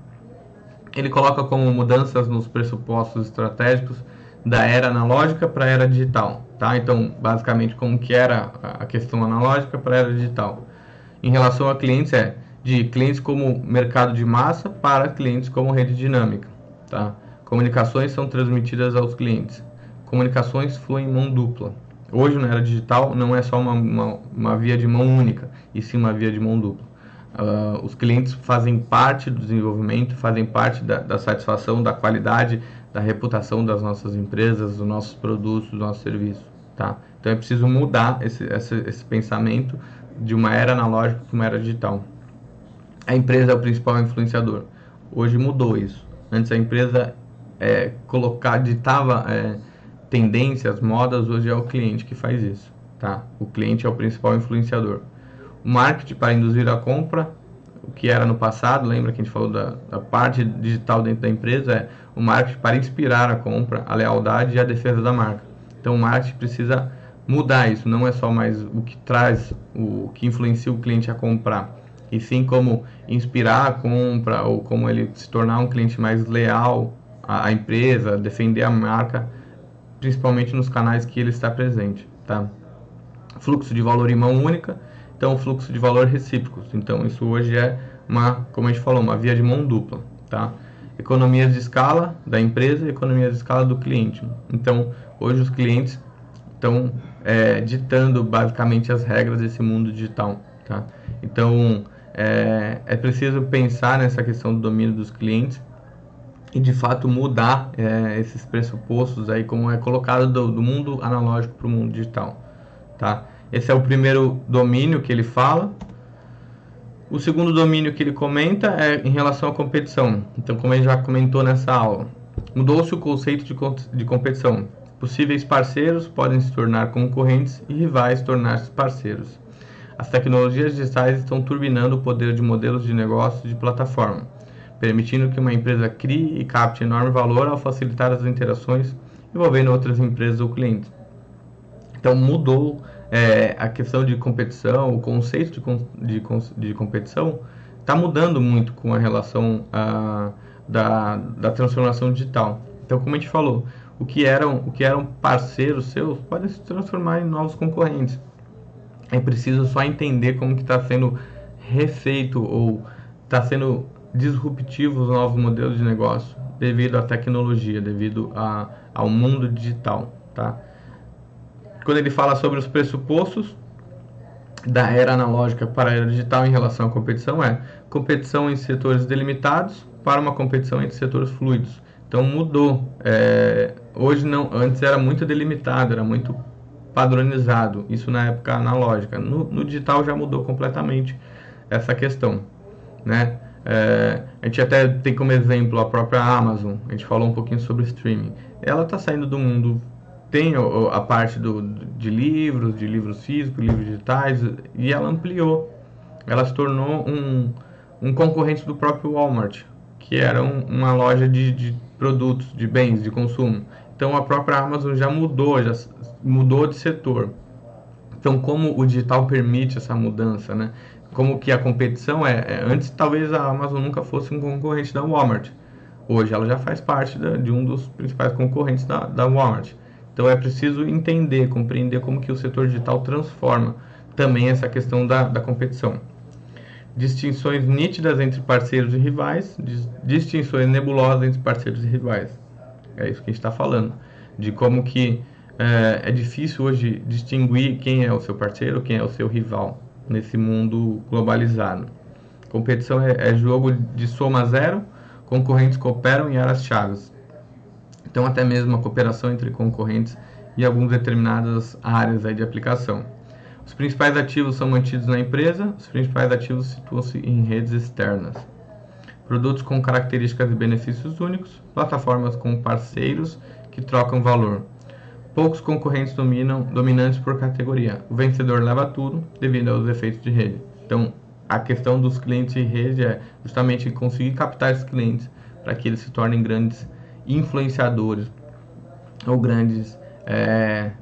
Ele coloca como mudanças nos pressupostos estratégicos da era analógica para a era digital, tá? Então, basicamente, como que era a questão analógica para a era digital. Em relação a clientes, de clientes como mercado de massa para clientes como rede dinâmica, tá? Comunicações são transmitidas aos clientes. Comunicações fluem em mão dupla. Hoje, na era digital, não é só uma via de mão única, e sim uma via de mão dupla. Os clientes fazem parte do desenvolvimento, fazem parte da satisfação, da qualidade, da reputação das nossas empresas, dos nossos produtos, dos nossos serviços, tá? Então é preciso mudar esse pensamento de uma era analógica para uma era digital. A empresa é o principal influenciador. Hoje mudou isso. Antes a empresa ditava tendências, modas, hoje é o cliente que faz isso, tá? O cliente é o principal influenciador. O marketing para induzir a compra, o que era no passado, lembra que a gente falou da parte digital dentro da empresa, o marketing para inspirar a compra, a lealdade e a defesa da marca. Então o marketing precisa mudar isso, não é só mais o que traz, o que influencia o cliente a comprar, e sim como inspirar a compra ou como ele se tornar um cliente mais leal à empresa, defender a marca, principalmente nos canais que ele está presente, tá? Fluxo de valor em mão única, Então, fluxo de valor recíprocos. Então, isso hoje é como a gente falou, uma via de mão dupla, tá? Economias de escala da empresa e economias de escala do cliente. Então, hoje os clientes estão ditando basicamente as regras desse mundo digital, tá? Então, é preciso pensar nessa questão do domínio dos clientes e de fato mudar esses pressupostos aí, como é colocado do mundo analógico para o mundo digital, tá? Esse é o primeiro domínio que ele fala. O segundo domínio que ele comenta é em relação à competição. Então, como ele já comentou nessa aula, mudou-se o conceito de competição. Possíveis parceiros podem se tornar concorrentes e rivais tornar-se parceiros. As tecnologias digitais estão turbinando o poder de modelos de negócio de plataforma, permitindo que uma empresa crie e capte enorme valor ao facilitar as interações envolvendo outras empresas ou clientes. Então, mudou a questão de competição, o conceito de competição está mudando muito com a relação da transformação digital. Então, como a gente falou, o que eram parceiros seus podem se transformar em novos concorrentes. É preciso só entender como que está sendo refeito ou está sendo disruptivo os novos modelos de negócio devido à tecnologia, devido ao mundo digital, tá? Quando ele fala sobre os pressupostos da era analógica para a era digital em relação à competição, competição em setores delimitados para uma competição entre setores fluidos. Então mudou. Hoje não, antes era muito delimitado, era muito padronizado, isso na época analógica. No digital já mudou completamente essa questão, né? A gente até tem como exemplo a própria Amazon. A gente falou um pouquinho sobre streaming. Ela está saindo do mundo, tem a parte de livros físicos, livros digitais, e ela ampliou. Ela se tornou um concorrente do próprio Walmart, que era uma loja de produtos, de bens, de consumo. Então a própria Amazon já mudou de setor. Então, como o digital permite essa mudança, né? Como que a competição antes talvez a Amazon nunca fosse um concorrente da Walmart. Hoje ela já faz parte de um dos principais concorrentes da Walmart. Então é preciso entender, compreender como que o setor digital transforma também essa questão da competição. Distinções nítidas entre parceiros e rivais, distinções nebulosas entre parceiros e rivais. É isso que a gente está falando, de como que é difícil hoje distinguir quem é o seu parceiro, quem é o seu rival nesse mundo globalizado. Competição é jogo de soma zero, concorrentes cooperam em áreas-chave. Então, até mesmo a cooperação entre concorrentes em algumas determinadas áreas aí de aplicação. Os principais ativos são mantidos na empresa, os principais ativos situam-se em redes externas. Produtos com características e benefícios únicos, plataformas com parceiros que trocam valor. Poucos concorrentes dominantes por categoria. O vencedor leva tudo devido aos efeitos de rede. Então, a questão dos clientes de rede é justamente conseguir captar esses clientes para que eles se tornem grandes influenciadores ou grandes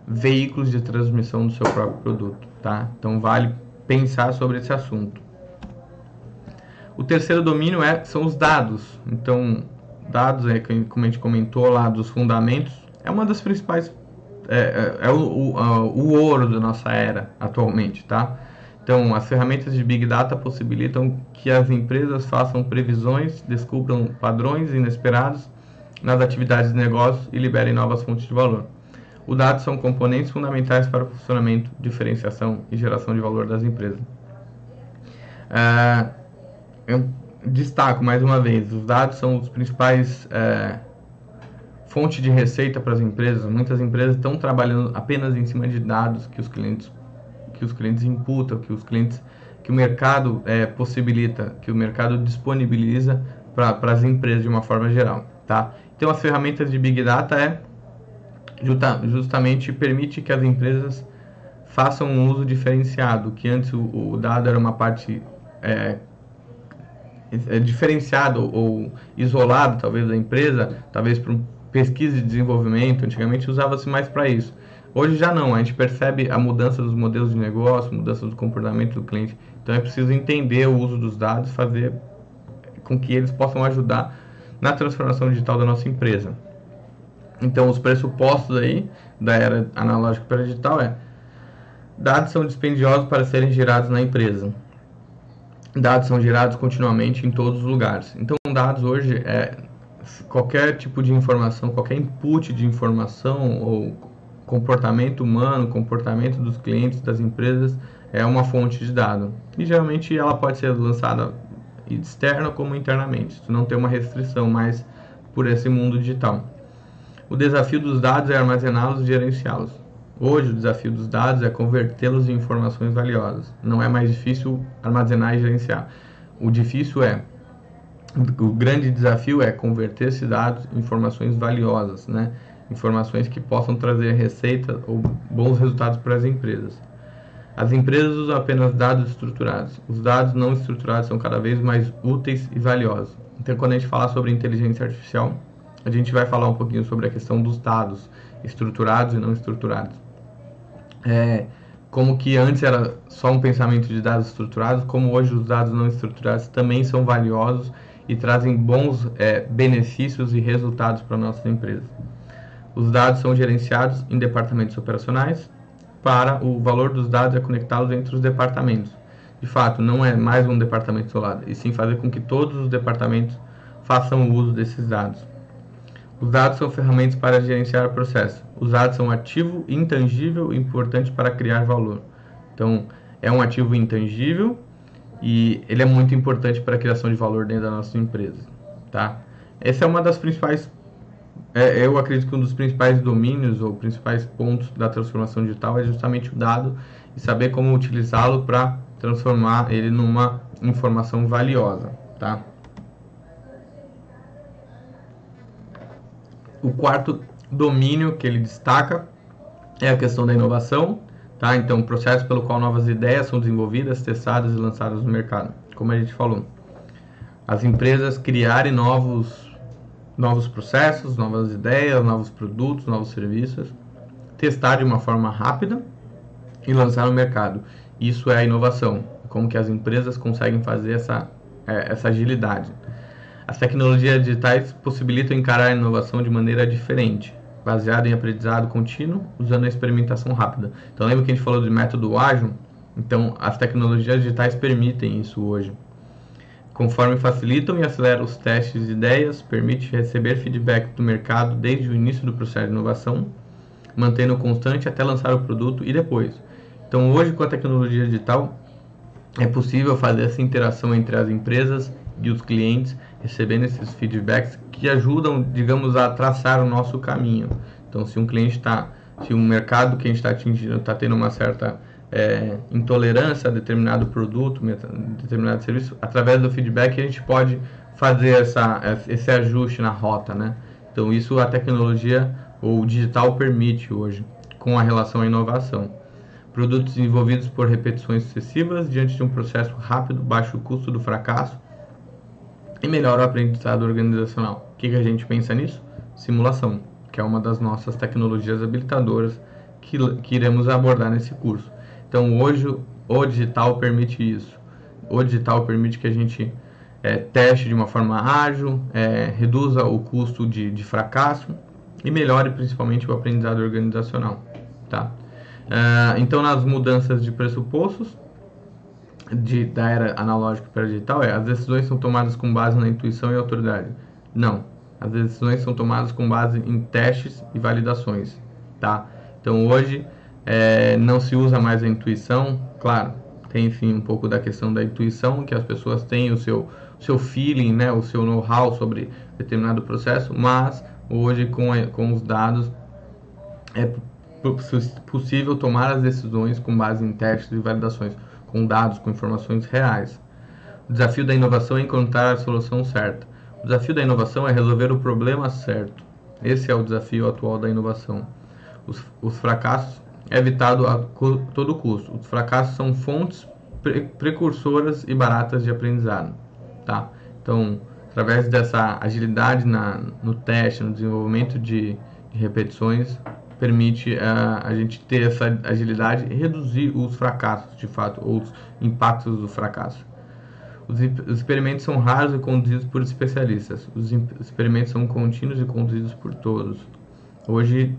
veículos de transmissão do seu próprio produto, tá? Então vale pensar sobre esse assunto. O terceiro domínio são os dados. Então dados, como a gente comentou lá dos fundamentos, é uma das principais, o ouro da nossa era atualmente, tá? Então as ferramentas de Big Data possibilitam que as empresas façam previsões, descubram padrões inesperados nas atividades de negócio e liberem novas fontes de valor. Os dados são componentes fundamentais para o funcionamento, diferenciação e geração de valor das empresas. Eu destaco mais uma vez, os dados são os principais fontes de receita para as empresas. Muitas empresas estão trabalhando apenas em cima de dados que os clientes imputam, que o mercado possibilita, que o mercado disponibiliza para as empresas de uma forma geral, tá? Então, as ferramentas de Big Data justamente permite que as empresas façam um uso diferenciado, que antes o dado era uma parte diferenciado ou isolado, talvez, da empresa, talvez para pesquisa e desenvolvimento. Antigamente usava-se mais para isso. Hoje já não, a gente percebe a mudança dos modelos de negócio, mudança do comportamento do cliente. Então é preciso entender o uso dos dados, fazer com que eles possam ajudar na transformação digital da nossa empresa. Então os pressupostos aí da era analógica para digital Dados são dispendiosos para serem gerados na empresa. Dados são gerados continuamente em todos os lugares. Então, dados hoje qualquer tipo de informação, qualquer input de informação ou comportamento humano, comportamento dos clientes, das empresas, é uma fonte de dado. E geralmente ela pode ser lançada externa como internamente. Isso não tem uma restrição mais por esse mundo digital. O desafio dos dados é armazená-los e gerenciá-los. Hoje o desafio dos dados é convertê-los em informações valiosas. Não é mais difícil armazenar e gerenciar. O grande desafio é converter esses dados em informações valiosas, né? Informações que possam trazer receita ou bons resultados para as empresas. As empresas usam apenas dados estruturados. Os dados não estruturados são cada vez mais úteis e valiosos. Então, quando a gente falar sobre inteligência artificial, a gente vai falar um pouquinho sobre a questão dos dados estruturados e não estruturados. Como que antes era só um pensamento de dados estruturados, como hoje os dados não estruturados também são valiosos e trazem bons benefícios e resultados para nossas empresas. Os dados são gerenciados em departamentos operacionais. O valor dos dados é conectá-los entre os departamentos. De fato, não é mais um departamento isolado, e sim fazer com que todos os departamentos façam uso desses dados. Os dados são ferramentas para gerenciar o processo. Os dados são um ativo intangível e importante para criar valor. Então, é um ativo intangível e ele é muito importante para a criação de valor dentro da nossa empresa. Tá? Essa é uma das principais, eu acredito que um dos principais domínios ou principais pontos da transformação digital é justamente o dado e saber como utilizá-lo para transformar ele numa informação valiosa. Tá? O quarto domínio que ele destaca é a questão da inovação, tá? Então, o processo pelo qual novas ideias são desenvolvidas, testadas e lançadas no mercado. Como a gente falou, as empresas criarem novos processos, novas ideias, novos produtos, novos serviços, testar de uma forma rápida e lançar no mercado. Isso é a inovação, como que as empresas conseguem fazer essa agilidade. As tecnologias digitais possibilitam encarar a inovação de maneira diferente, baseada em aprendizado contínuo, usando a experimentação rápida. Então, lembra que a gente falou de método ágil? Então, as tecnologias digitais permitem isso hoje. Conforme facilitam e aceleram os testes de ideias, permite receber feedback do mercado desde o início do processo de inovação, mantendo constante até lançar o produto e depois. Então, hoje, com a tecnologia digital, é possível fazer essa interação entre as empresas e os clientes, recebendo esses feedbacks que ajudam, digamos, a traçar o nosso caminho. Então, se um mercado que a gente está atingindo está tendo uma certa intolerância a determinado produto, determinado serviço, através do feedback a gente pode fazer esse ajuste na rota, né? Então, isso a tecnologia ou o digital permite hoje, com a relação à inovação. Produtos desenvolvidos por repetições sucessivas diante de um processo rápido, baixo custo do fracasso e melhora o aprendizado organizacional. O que a gente pensa nisso? Simulação, que é uma das nossas tecnologias habilitadoras que iremos abordar nesse curso. Então, hoje, o digital permite isso. O digital permite que a gente teste de uma forma ágil, reduza o custo de fracasso e melhore principalmente o aprendizado organizacional. Tá? Então, nas mudanças de pressupostos da era analógica para a digital, as decisões são tomadas com base na intuição e autoridade. Não, as decisões são tomadas com base em testes e validações. Tá? Então, hoje, não se usa mais a intuição. Claro, tem sim um pouco da questão da intuição, que as pessoas têm o seu feeling, né, o seu know-how sobre determinado processo, mas hoje com os dados é possível tomar as decisões com base em testes e validações, com dados, com informações reais. O desafio da inovação é encontrar a solução certa. O desafio da inovação é resolver o problema certo. Esse é o desafio atual da inovação. Os fracassos é evitado a todo custo. Os fracassos são fontes precursoras e baratas de aprendizado. Tá? Então, através dessa agilidade no teste, no desenvolvimento de repetições, permite a gente ter essa agilidade e reduzir os fracassos, de fato, ou os impactos do fracasso. Os experimentos são raros e conduzidos por especialistas. Os experimentos são contínuos e conduzidos por todos. Hoje,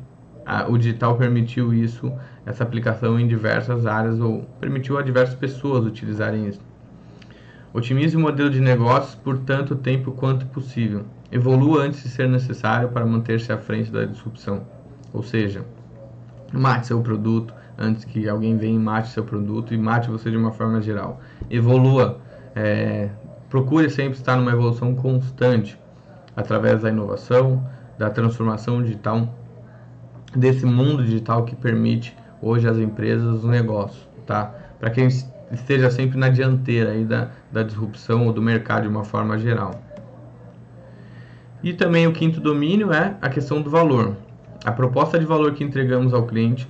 o digital permitiu isso essa aplicação em diversas áreas ou permitiu a diversas pessoas utilizarem isso. Otimize o modelo de negócios por tanto tempo quanto possível. Evolua antes de ser necessário para manter-se à frente da disrupção. Ou seja, mate seu produto antes que alguém venha e mate seu produto e mate você de uma forma geral. Evolua, procure sempre estar numa evolução constante através da inovação, da transformação digital, desse mundo digital que permite hoje às empresas os negócios, tá? Para quem esteja sempre na dianteira aí da disrupção ou do mercado de uma forma geral. E também o quinto domínio é a questão do valor. A proposta de valor que entregamos ao cliente,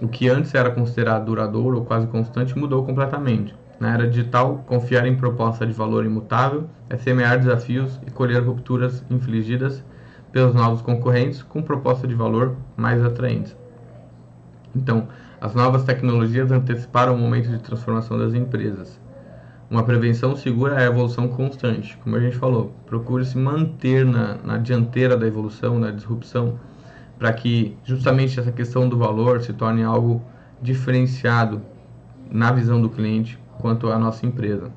o que antes era considerado duradouro ou quase constante, mudou completamente. Na era digital, confiar em proposta de valor imutável é semear desafios e colher rupturas infligidas pelos novos concorrentes com proposta de valor mais atraentes. Então, as novas tecnologias anteciparam o momento de transformação das empresas. Uma prevenção segura é a evolução constante. Como a gente falou, procure se manter na dianteira da evolução, da disrupção, para que justamente essa questão do valor se torne algo diferenciado na visão do cliente quanto à nossa empresa.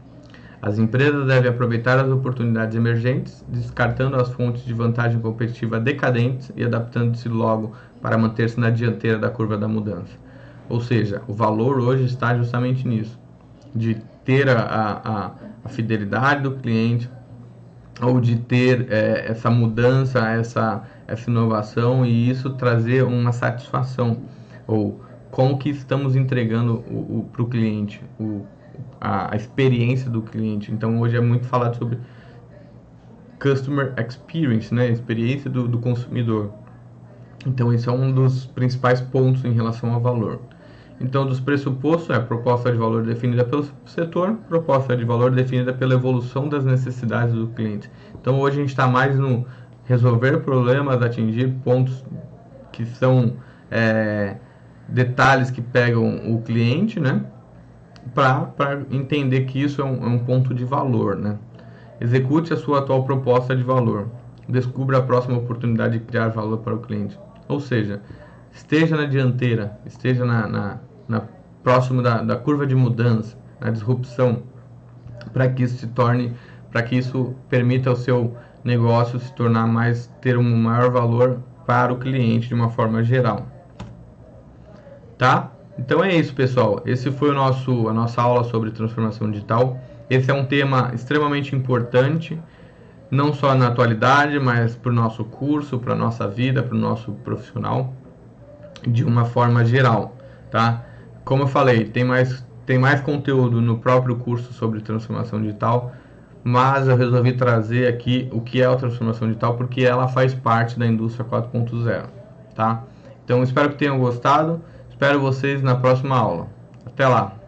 As empresas devem aproveitar as oportunidades emergentes, descartando as fontes de vantagem competitiva decadentes e adaptando-se logo para manter-se na dianteira da curva da mudança. Ou seja, o valor hoje está justamente nisso, de ter a fidelidade do cliente, ou de ter essa mudança, essa inovação, e isso trazer uma satisfação, ou como que estamos entregando para o cliente, a experiência do cliente. Então hoje é muito falado sobre Customer Experience, né? Experiência do consumidor. Então esse é um dos principais pontos em relação ao valor. Então, dos pressupostos, proposta de valor definida pelo setor, proposta de valor definida pela evolução das necessidades do cliente. Então, hoje a gente está mais no resolver problemas, atingir pontos que são detalhes que pegam o cliente, né? Para entender que isso é um ponto de valor, né? Execute a sua atual proposta de valor. Descubra a próxima oportunidade de criar valor para o cliente. Ou seja, esteja na dianteira, esteja próximo da curva de mudança, na disrupção, para que isso permita ao seu negócio se tornar ter um maior valor para o cliente de uma forma geral. Tá? Então é isso, pessoal. Esse foi a nossa aula sobre transformação digital. Esse é um tema extremamente importante, não só na atualidade, mas para o nosso curso, para a nossa vida, para o nosso profissional, de uma forma geral, tá? Como eu falei, tem mais conteúdo no próprio curso sobre transformação digital, mas eu resolvi trazer aqui o que é a transformação digital, porque ela faz parte da indústria 4.0, tá? Então, espero que tenham gostado, espero vocês na próxima aula. Até lá!